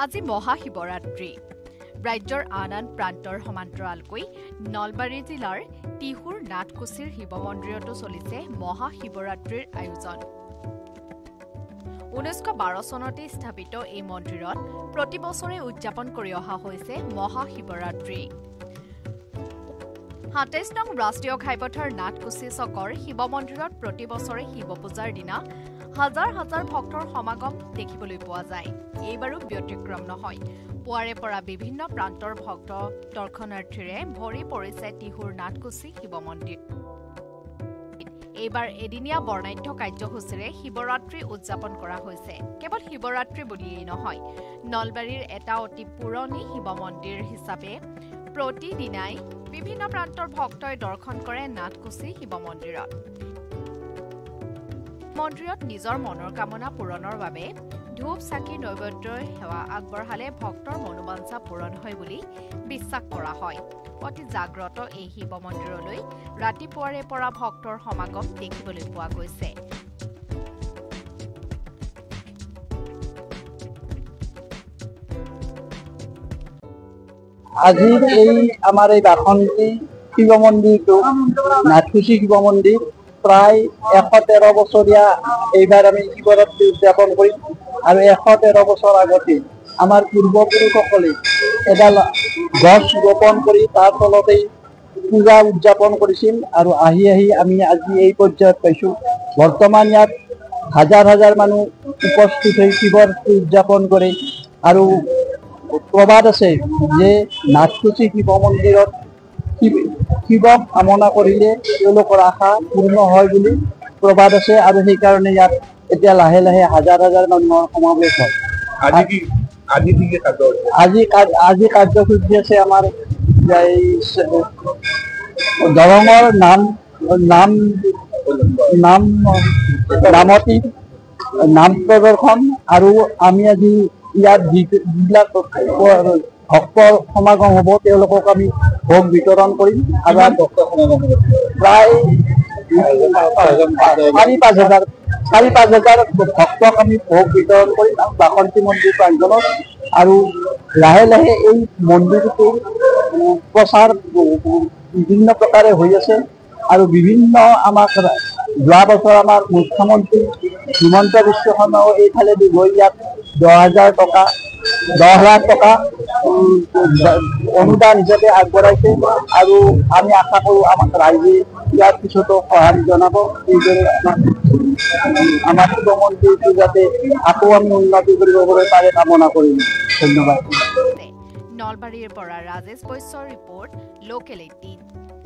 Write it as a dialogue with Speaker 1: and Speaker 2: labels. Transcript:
Speaker 1: আজি মহাশিৱৰাত্ৰি ৰাজ্যৰ আন আন প্ৰান্তৰ সমান্তৰালকৈ নলবাৰী জিলাৰ টিহুৰ নাথকুছিৰ শিৱ মন্দিৰতো চলিছে মহাশিৱৰাত্ৰিৰ আয়োজন 1912 চনতে স্থাপিত এই মন্দিৰত প্ৰতি বছৰে উদযাপন কৰি অহা হৈছে মহাশিৱৰাত্ৰি 27 নং ৰাষ্ট্ৰীয় ঘাইপথৰ নাথকুছি চকৰ শিৱ মন্দিৰত প্ৰতি বছৰে শিৱ পূজাৰ দিনা হাজাৰ হাজাৰ ভক্তৰ সমাগম দেখিবলৈ পোৱা যায় এইবাৰো ব্যতিক্ৰম নহয় পুৱাৰে পৰা বিভিন্ন প্ৰান্তৰ ভক্ত দৰ্শনাৰ্থীৰে ভৰি পৰিছে টিহুৰ নাথকুছি শিৱ মন্দিৰ এইবাৰ এদিনীয়া বৰ্ণাঢ্য কাৰ্যসূচীৰে শিৱৰাত্ৰি উদযাপন কৰা হৈছে কেৱল শিৱৰাত্ৰি বুলিয়েই নহয় নলবাৰীৰ এটা অতি পুৰণি শিৱ মন্দিৰ হিচাপে প্ৰতিদিনাই বিভিন্ন প্ৰান্তৰ ভক্তই দৰ্শন কৰে নাথকুছি শিৱ মন্দিৰত মন্দিৰত নিজৰ মনৰ কামনা পূৰণৰ বাবে ধূপ চাকি নৈবেদ্যৰ সেৱা আগবঢ়ালে ভক্তৰ মনোবাঞ্ছা পূৰণ হয় বুলি বিশ্বাস কৰা হয় অতি জাগ্ৰত এই শিৱ মন্দিৰলৈ ৰাতিপুৱাৰে পৰা ভক্তৰ সমাগম দেখিবলৈ পোৱা গৈছে
Speaker 2: আজি এই আমাৰ এই বাসন্তী শিৱ মন্দিৰটো নাথকুছি শিৱ মন্দিৰ প্ৰায় 113 বছৰীয়া এইবাৰ আমি শিৱৰাত্ৰি উদযাপন কৰিম আৰু 113 বছৰ আগতে আমাৰ পূৰ্বপুৰুষসকলে এডাল গছ ৰোপণ কৰি তাৰ তলতেই পূজা উদযাপন কৰিছিল আৰু আহি আমি আজি এই পৰ্যায়ত পাইছোঁ বৰ্তমান ইয়াত হাজাৰ হাজাৰ মানুহ উপস্থিত হৈ শিৱৰাত্ৰি উদযাপন কৰে আৰু প্ৰবাদ আছে যে নাথকুছি শিৱ মন্দিৰত শিৱক কামনা কৰিলে তেওঁলোকৰ আশা পূৰ্ণ হয় বুলি প্ৰবাদ আছে আৰু সেইকাৰণে ইয়াত এতিয়া লাহে লাহে হাজাৰ হাজাৰ মানুহৰ সমাৱেশ হয় আজি কাৰ্যসূচী আছে আমাৰ দৰঙৰ নামতি নাম প্ৰদৰ্শন আৰু আমি আজি ইয়াত যিবিলাক ভক্তৰ সমাগম হ'ব তেওঁলোকক আমি ভোগ বিতৰণ কৰিম আৰু প্ৰায় 4-5 হাজাৰ ভক্তক আমি ভোগ বিতৰণ কৰিম আৰু বাসন্তী মন্দিৰ প্ৰাংগণত আৰু লাহে লাহে এই মন্দিৰটোৰ প্ৰচাৰ বিভিন্ন প্ৰকাৰে হৈ আছে আৰু বিভিন্ন আমাক যোৱা বছৰ আমাৰ মুখ্যমন্ত্ৰী হিমন্ত বিশ্ব শৰ্মাও এইফালেদি গৈ ইয়াত 10 লাখ টকা অনুদান হিচাপে আগবঢ়াইছে আৰু আমি আশা কৰোঁ আমাক ৰাইজে ইয়াৰ পিছতো সঁহাৰি জনাব এইদৰে আমাৰ শিৱ মন্দিৰটো যাতে আকৌ আমি উন্নতি কৰিবলৈ পাৰে কামনা কৰিম ধন্যবাদ
Speaker 1: নলবাৰীৰ পৰা ৰাজেশ বৈশ্যৰ ৰিপৰ্ট লোকেল 18